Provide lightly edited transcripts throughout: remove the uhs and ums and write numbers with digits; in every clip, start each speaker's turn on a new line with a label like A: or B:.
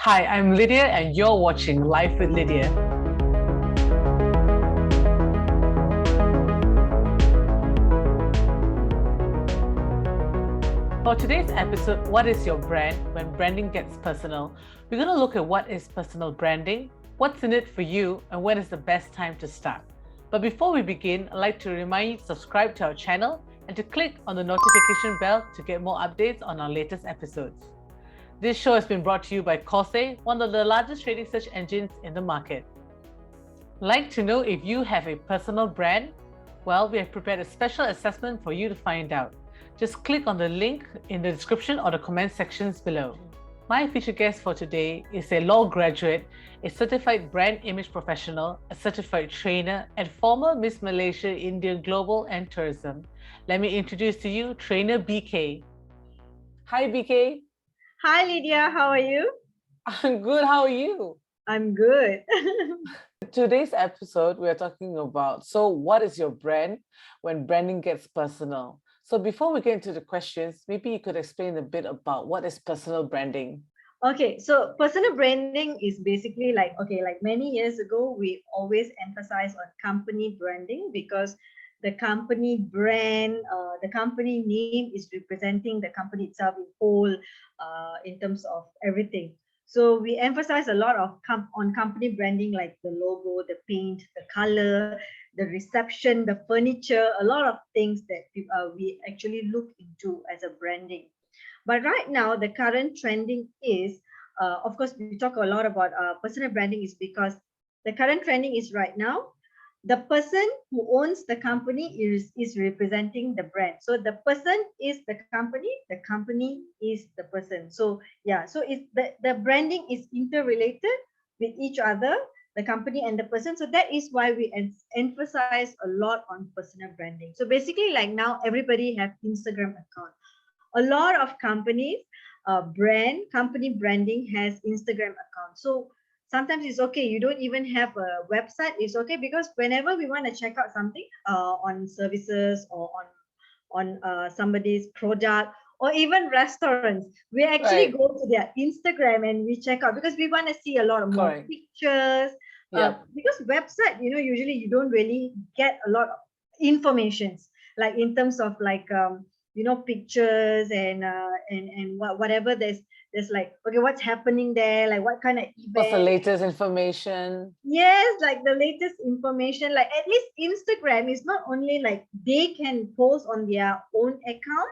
A: Hi, I'm Lydia, and you're watching Life with Lydia. For today's episode, What is your brand when branding gets personal? We're going to look at what is personal branding, what's in it for you, and when is the best time to start. But before we begin, I'd like to remind you to subscribe to our channel and to click on the notification bell to get more updates on our latest episodes. This show has been brought to you by Quorse, one of the largest trading search engines in the market. Like to know if you have a personal brand? Well, we have prepared a special assessment for you to find out. Just click on the link in the description or the comment sections below. My featured guest for today is a law graduate, a certified brand image professional, a certified trainer, and former Miss Malaysia, India Global and Tourism. Let me introduce to you Trainer Bkay. Hi, Bkay.
B: Hi, Lydia. How are you?
A: I'm good. How are you?
B: I'm good.
A: Today's episode, we are talking about, so what is your brand when branding gets personal? So before we get into the questions, maybe you could explain a bit about what is personal branding.
B: Okay, so personal branding is basically like many years ago, we always emphasize on company branding because the company brand, the company name is representing the company itself in whole, in terms of everything. So we emphasize a lot of on company branding, like the logo, the paint, the color, the reception, the furniture, a lot of things that we actually look into as a branding. But right now, the current trending is, of course, we talk a lot about personal branding is because the current trending is right now, the person who owns the company is representing the brand. So the person is the company is the person. So yeah, so it's the branding is interrelated with each other, the company and the person. So that is why we emphasize a lot on personal branding. So basically, like now, everybody have Instagram account. A lot of companies company branding has Instagram account. So sometimes it's okay, you don't even have a website, it's okay, because whenever we want to check out something on services or on somebody's product or even restaurants, we actually
A: Right.
B: go to their Instagram and we check out because we want to see a lot of more
A: Correct.
B: pictures.
A: Yep.
B: Because website, usually you don't really get a lot of informations, like in terms of like pictures and whatever. There's like, okay, what's happening there, like what kind of
A: What's the
B: event.
A: latest information?
B: Yes, like the latest information. Like at least Instagram is not only like they can post on their own account,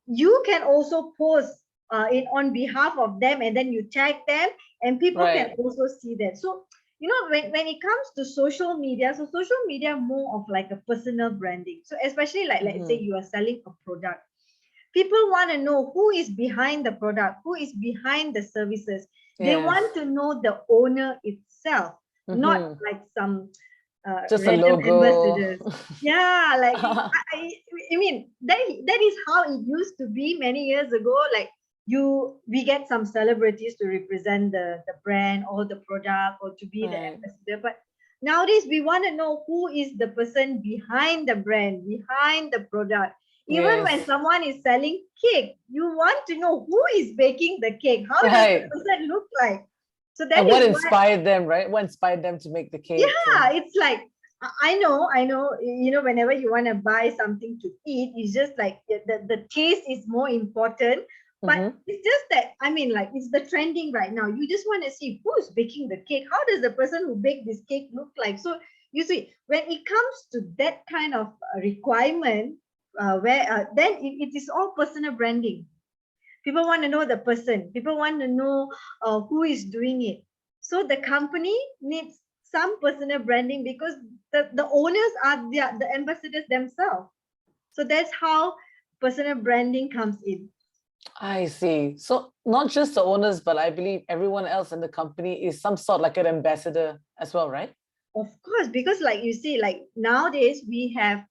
B: you can also post it on behalf of them, and then you tag them and people can
A: Right.
B: also see that. So when it comes to social media, so social media more of like a personal branding. So especially like let's say
A: Mm-hmm.
B: you are selling a product, people want to know who is behind the product, who is behind the services. They want
A: Yes.
B: to know the owner itself, not
A: Mm-hmm.
B: like some
A: Just a
B: random
A: logo.
B: ambassadors. Yeah, like I mean that is how it used to be many years ago. Like we get some celebrities to represent the brand or the product or to be the
A: Right.
B: ambassador. But nowadays we want to know who is the person behind the brand, behind the product. Even when
A: Yes.
B: someone is selling cake, you want to know who is baking the cake. How does the
A: Right.
B: person look like? So that
A: And
B: is
A: what
B: why.
A: inspired them, right? What inspired them to make the cake?
B: Yeah, it's like I know, whenever you want to buy something to eat, it's just like the taste is more important. But
A: Mm-hmm.
B: it's just that, I mean, like it's the trending right now. You just want to see who's baking the cake. How does the person who baked this cake look like? So you see, when it comes to that kind of requirement, where then it is all personal branding. People want to know the person. People want to know who is doing it. So the company needs some personal branding because the owners are the ambassadors themselves. So that's how personal branding comes in.
A: I see. So not just the owners, but I believe everyone else in the company is some sort like an ambassador as well, right?
B: Of course, because like you see, like nowadays we have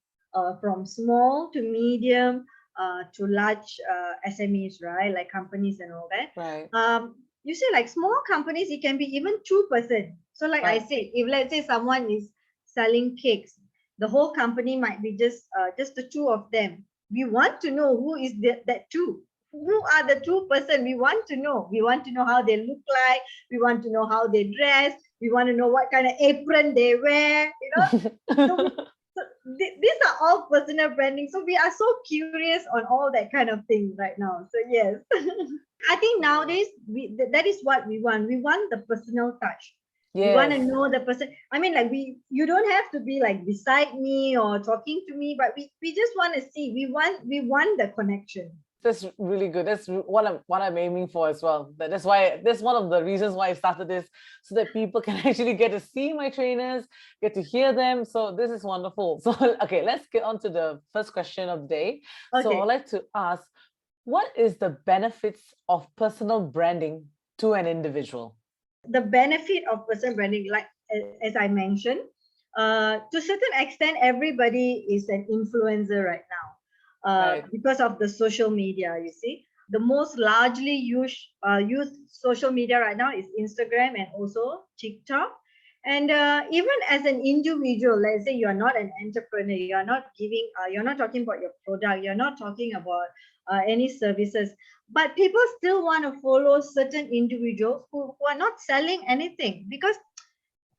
B: from small to medium to large SMEs, right? Like companies and all that.
A: Right.
B: You see, like small companies, it can be even 2%. So, like I
A: Right.
B: said, if let's say someone is selling cakes, the whole company might be just the two of them. We want to know who is that two, who are the true person. We want to know. We want to know how they look like. We want to know how they dress. We want to know what kind of apron they wear. So, these are all personal branding. So we are so curious on all that kind of thing right now. So yes, I think nowadays that is what we want. We want the personal touch. We want to
A: Yes.
B: know the person. I mean, like you don't have to be like beside me or talking to me, but we just want to see. We want the connection.
A: That's really good. That's what I'm aiming for as well. That's one of the reasons why I started this, so that people can actually get to see my trainers, get to hear them. So this is wonderful. So okay, let's get on to the first question of the day. So
B: Okay.
A: I'd like to ask, what is the benefits of personal branding to an individual?
B: The benefit of personal branding, like as I mentioned, to certain extent, everybody is an influencer right now,
A: Right.
B: because of the social media. You see, the most largely used social media right now is Instagram and also TikTok. And even as an individual, let's say you are not an entrepreneur, you're not talking about your product, you're not talking about any services, but people still want to follow certain individuals who are not selling anything, because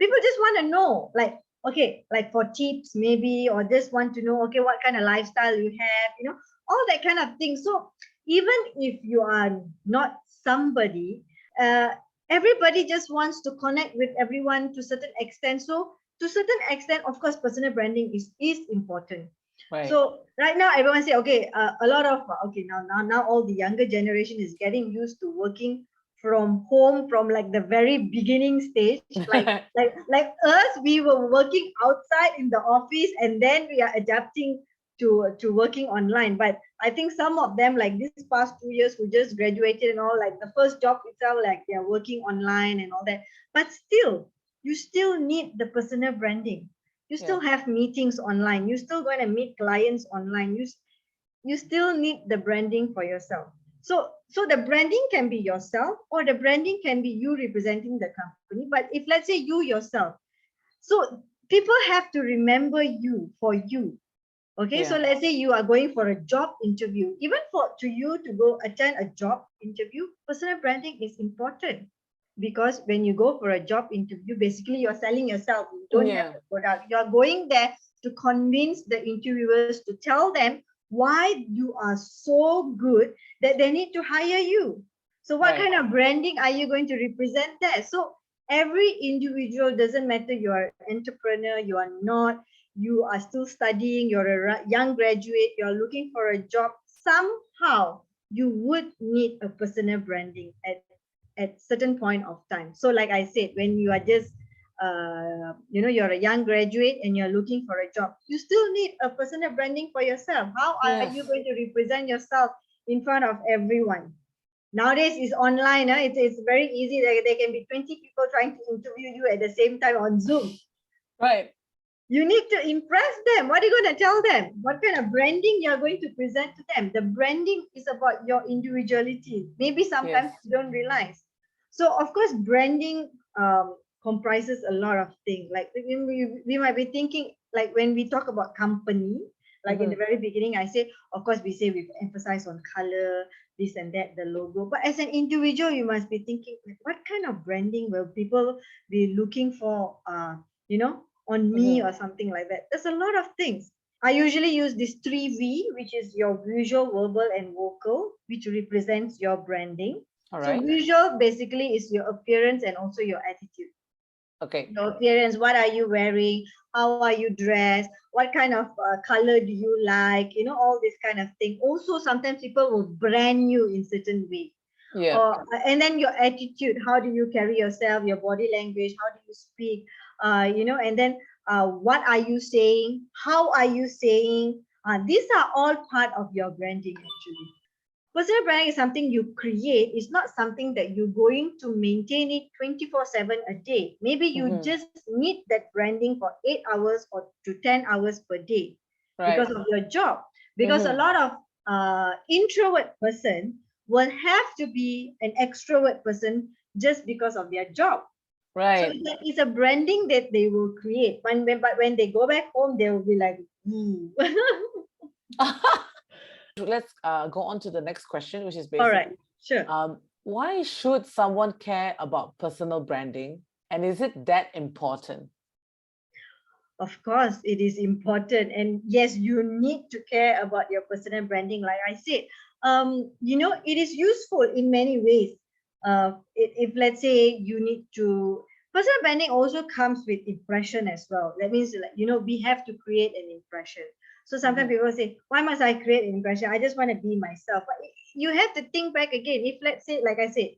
B: people just want to know, like, okay, like for tips maybe, or just want to know, okay, what kind of lifestyle you have, all that kind of thing. So even if you are not somebody, uh, everybody just wants to connect with everyone to certain extent. So to certain extent, of course, personal branding is important.
A: Right.
B: So right now, everyone say, okay, a lot of okay, now all the younger generation is getting used to working from home from like the very beginning stage. Like us, we were working outside in the office, and then we are adapting to working online. But I think some of them, like this past 2 years, who just graduated and all, like the first job itself, like they are working online and all that. But still, you still need the personal branding. You
A: Yeah.
B: still have meetings online. You still going to meet clients online. You still need the branding for yourself. So the branding can be yourself, or the branding can be you representing the company. But if let's say you yourself, so people have to remember you for you. Okay, so
A: Yeah.
B: let's say you are going for a job interview. Even for to you to go attend a job interview, personal branding is important, because when you go for a job interview, basically you're selling yourself. You don't have
A: Yeah.
B: the product. You're going there to convince the interviewers, to tell them why you are so good that they need to hire you. So what
A: Right.
B: kind of branding are you going to represent there? So every individual, doesn't matter you are an entrepreneur, you are not, you are still studying, you're a young graduate, you're looking for a job, somehow you would need a personal branding at certain point of time. So like I said, when you are just you're a young graduate and you're looking for a job, you still need a personal branding for yourself. How are
A: Yes.
B: you going to represent yourself in front of everyone? Nowadays it's online. It's very easy. There can be 20 people trying to interview you at the same time on Zoom.
A: Right.
B: You need to impress them. What are you going to tell them? What kind of branding you're going to present to them? The branding is about your individuality. Maybe
A: Yes.
B: sometimes you don't realize. So of course, branding comprises a lot of things. Like we might be thinking, like when we talk about company, like in the very beginning, I say, of course, we say we emphasize on color, this and that, the logo. But as an individual, you must be thinking, like, what kind of branding will people be looking for? On me or something like that. There's a lot of things. I usually use this 3V, which is your visual, verbal, and vocal, which represents your branding.
A: All
B: So
A: right.
B: visual basically is your appearance and also your attitude.
A: Okay.
B: Your appearance, what are you wearing? How are you dressed? What kind of color do you like? All this kind of thing. Also, sometimes people will brand you in certain way.
A: Yeah.
B: And then your attitude, how do you carry yourself, your body language, how do you speak, and then what are you saying, how are you saying, these are all part of your branding. Actually, personal branding is something you create. It's not something that you're going to maintain it 24/7 a day. Maybe you just need that branding for 8 hours or to 10 hours per day because
A: Right.
B: of your job. Because a lot of introvert person will have to be an extrovert person just because of their job. So
A: Right.
B: it's a branding that they will create. But when they go back home, they will be like, ooh.
A: Let's go on to the next question, which is
B: All right,
A: basically,
B: sure.
A: why should someone care about personal branding? And is it that important?
B: Of course, it is important. And yes, you need to care about your personal branding. Like I said, it is useful in many ways. If let's say you need to, personal branding also comes with impression as well. That means, like, we have to create an impression. So sometimes people say, why must I create an impression? I just want to be myself. But you have to think back again. If let's say, like I said,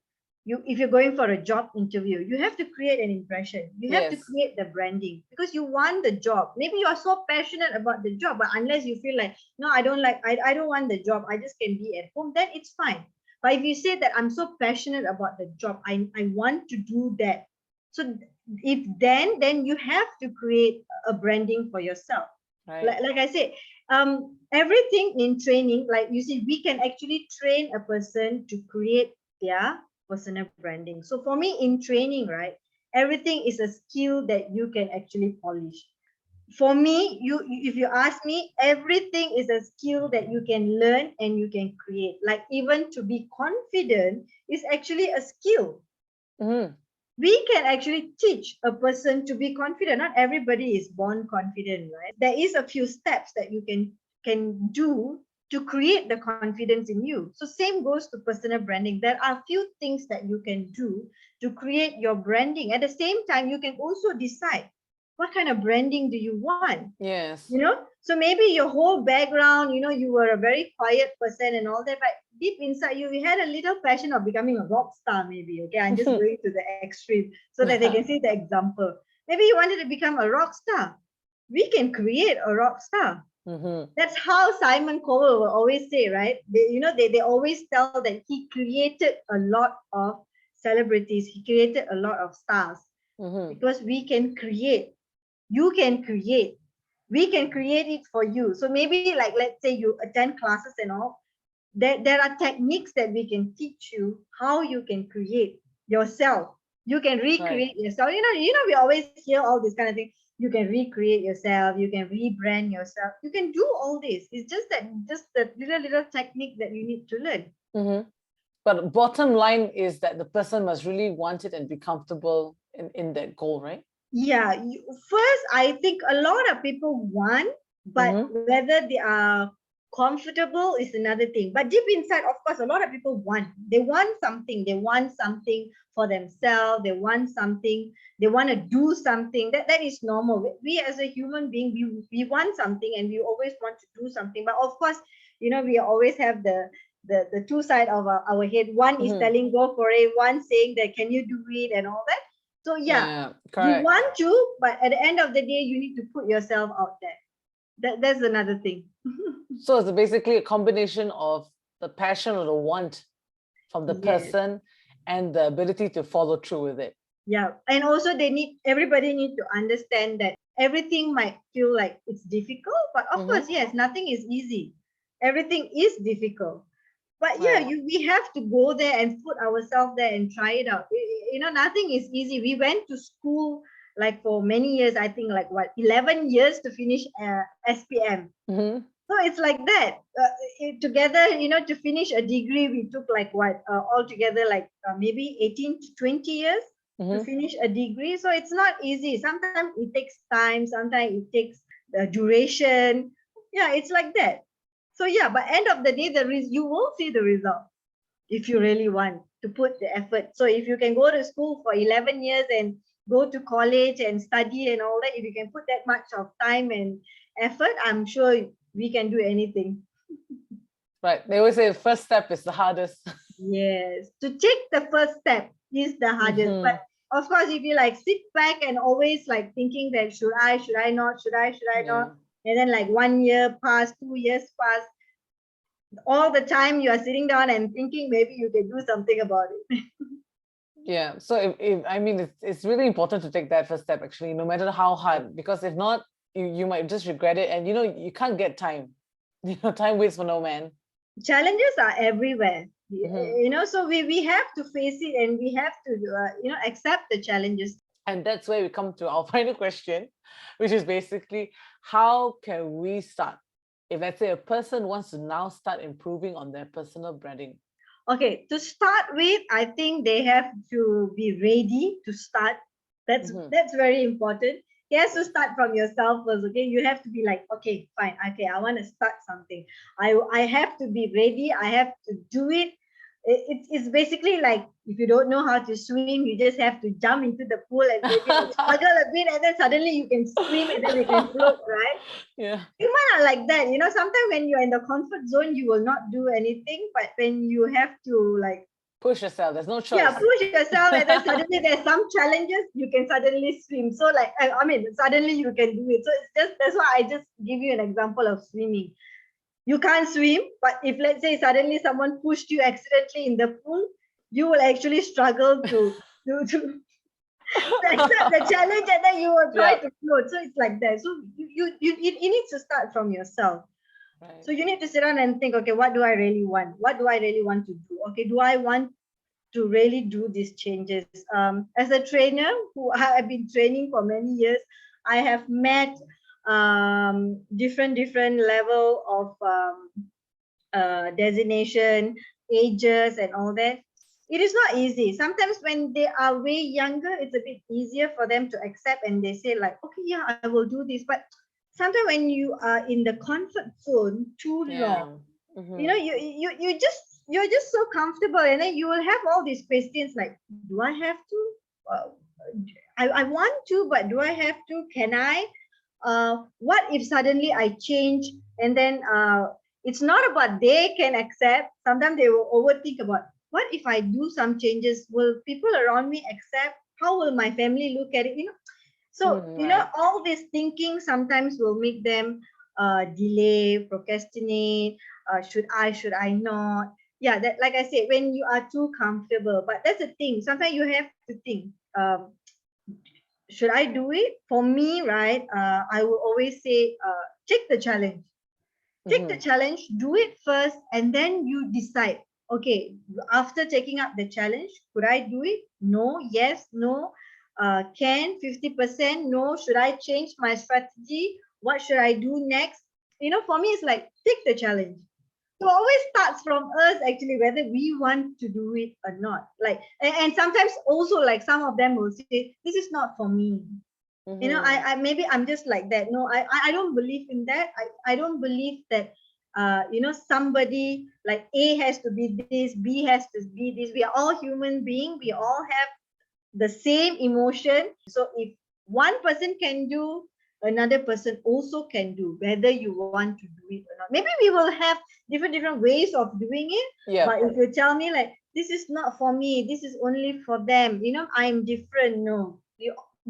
B: if you're going for a job interview, you have to create an impression. You have to
A: Yes.
B: create the branding because you want the job. Maybe you are so passionate about the job, but unless you feel like, no, I don't want the job, I just can be at home, then it's fine. But if you say that I'm so passionate about the job, I want to do that. So if then you have to create a branding for yourself.
A: Right.
B: Like I said, everything in training, like you see, we can actually train a person to create their personal branding. So for me in training, right, everything is a skill that you can actually polish. For me, if you ask me, everything is a skill that you can learn and you can create. Like even to be confident is actually a skill.
A: Mm-hmm.
B: We can actually teach a person to be confident. Not everybody is born confident, right? There is a few steps that you can do to create the confidence in you. So same goes to personal branding. There are few things that you can do to create your branding. At the same time, you can also decide what kind of branding do you want.
A: Yes.
B: So maybe your whole background, you were a very quiet person and all that, but deep inside you, you had a little passion of becoming a rock star, maybe. Okay, I'm just going to the extreme so that they can see the example. Maybe you wanted to become a rock star. We can create a rock star.
A: Mm-hmm.
B: That's how Simon Cowell will always say, right? They always tell that he created a lot of celebrities. He created a lot of stars because we can create. You can create. We can create it for you. So maybe, like, let's say you attend classes and all, there are techniques that we can teach you how you can create yourself. You can recreate yourself. We always hear all this kind of thing. You can recreate yourself, you can rebrand yourself, you can do all this. It's just that little technique that you need to learn.
A: Mm-hmm. But bottom line is that the person must really want it and be comfortable in that goal, right?
B: Yeah, first, I think a lot of people want, but whether they are comfortable is another thing. But deep inside, of course, a lot of people want. They want something. They want something for themselves. They want something. They want to do something. That is normal. We as a human being, we want something and we always want to do something. But of course, we always have the two side of our head. One is telling go for it. One saying that can you do it and all that. So yeah, you want to, but at the end of the day, you need to put yourself out there. That's another thing.
A: So it's basically a combination of the passion or the want from the person and the ability to follow through with it.
B: Yeah, and also everybody need to understand that everything might feel like it's difficult, but of course, yes, nothing is easy. Everything is difficult. But yeah, we have to go there and put ourselves there and try it out. Nothing is easy. We went to school like for many years, I think like 11 years to finish SPM. So it's like that. Together, to finish a degree, we took like altogether like maybe 18 to 20 years to finish a degree. So it's not easy. Sometimes it takes time. Sometimes it takes duration. Yeah, it's like that. So yeah, but end of the day, you will see the result if you really want to put the effort. So if you can go to school for 11 years and go to college and study and all that, if you can put that much of time and effort, I'm sure we can do anything.
A: Right. They always say the first step is the hardest.
B: Yes. To take the first step is the hardest. But of course, if you like sit back and always like thinking that should I not, and then like 1 year pass, 2 years pass, all the time you are sitting down and thinking maybe you can do something about it.
A: Yeah. So it's really important to take that first step, actually, no matter how hard, because if not, you might just regret it. And you can't get time. Time waits for no man.
B: Challenges are everywhere. So we have to face it and we have to accept the challenges.
A: And that's where we come to our final question, which is basically, how can we start? if let's say a person wants to now start improving on their personal branding?
B: Okay, to start with, I think they have to be ready to start. That's very important. It has to start from yourself first. Okay, you have to be like, okay, fine, okay, I want to start something. I have to be ready. I have to do it. It's basically like if you don't know how to swim, you just have to jump into the pool and maybe like struggle a bit, and then suddenly you can swim and then you can float, right?
A: Yeah.
B: Human are like that, sometimes when you're in the comfort zone, you will not do anything, but when you have to like
A: Push yourself. There's no choice.
B: push yourself, and then suddenly there's some challenges, you can suddenly swim. So like, I mean, suddenly you can do it. So it's just, that's why I just give you an example of swimming. You can't swim, but if let's say suddenly someone pushed you accidentally in the pool, you will actually struggle to accept the challenge, and then you will try to float. So it's like that. So you need to start from yourself.
A: Right.
B: So you need to sit down and think, okay, what do I really want? What do I really want to do? Okay, do I want to really do these changes? As a trainer who I've been training for many years, I have met different level of designation, ages, and all that. It is not easy. Sometimes when they are way younger, it's a bit easier for them to accept, and they say like, okay, yeah, I will do this. But sometimes when you are in the comfort zone too long, you're just so comfortable, and then you will have all these questions like, do I have to? I want to, but do I have to? Can I? What if suddenly I change, and then it's not about they can accept. Sometimes they will overthink about, what if I do some changes? Will people around me accept? How will my family look at it? So, all this thinking sometimes will make them delay, procrastinate. Should I not? Yeah, that, like I said, when you are too comfortable. But that's the thing. Sometimes you have to think, should I do it? For me, right, I will always say, take the challenge. Take the challenge, do it first, and then you decide, okay, after taking up the challenge, could I do it? No, yes, no. Can 50%? No. Should I change my strategy? What should I do next? For me, it's like, take the challenge. So it always starts from us, actually, whether we want to do it or not. Like, and sometimes also, like, some of them will say, this is not for me. I maybe I'm just like that. No, I don't believe in that. I don't believe that somebody like A has to be this, B has to be this. We are all human beings. We all have the same emotion. So if one person can do, another person also can do, whether you want to do it or not. Maybe we will have different ways of doing it. But if you tell me like, this is not for me, this is only for them, I'm different. No,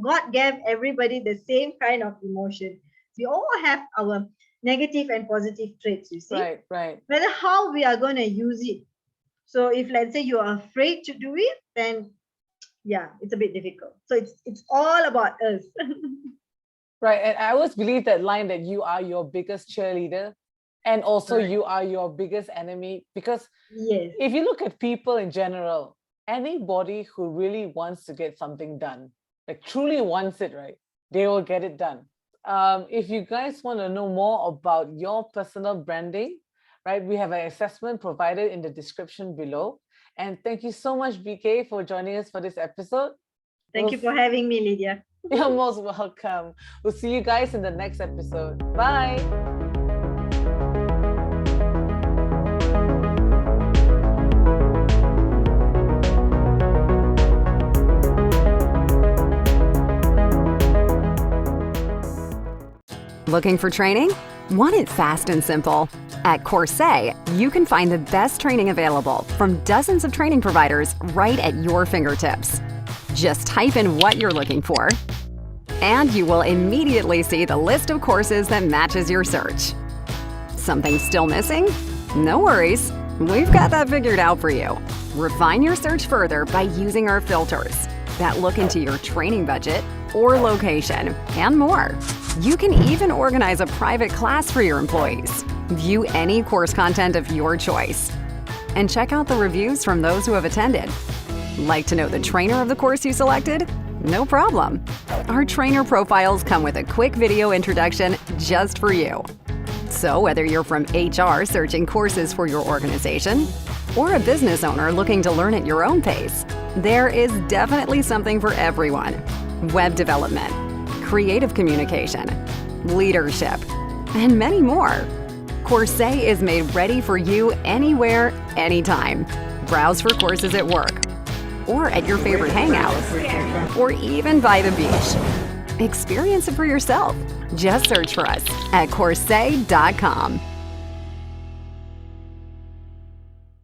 B: God gave everybody the same kind of emotion. We all have our negative and positive traits, you see.
A: Right.
B: Whether how we are going to use it. So if let's say you are afraid to do it, then yeah, it's a bit difficult. So it's all about us.
A: Right. And I always believe that line that you are your biggest cheerleader, and also you are your biggest enemy. Because if you look at people in general, anybody who really wants to get something done, like truly wants it, right, they will get it done. If you guys want to know more about your personal branding, right, we have an assessment provided in the description below. And thank you so much, Bkay, for joining us for this episode.
B: Thank you for having me, Lydia.
A: You're most welcome. We'll see you guys in the next episode. Bye.
C: Looking for training? Want it fast and simple? At Quorse, you can find the best training available from dozens of training providers right at your fingertips. Just type in what you're looking for, and you will immediately see the list of courses that matches your search. Something still missing? No worries. We've got that figured out for you. Refine your search further by using our filters that look into your training budget or location and more. You can even organize a private class for your employees. View any course content of your choice. And check out the reviews from those who have attended. Like to know the trainer of the course you selected? No problem. Our trainer profiles come with a quick video introduction just for you. So whether you're from HR searching courses for your organization or a business owner looking to learn at your own pace, there is definitely something for everyone. Web development, creative communication, leadership, and many more. Quorse is made ready for you anywhere, anytime. Browse for courses at work, or at your favorite hangout, or even by the beach. Experience it for yourself. Just search for us at Quorse.com.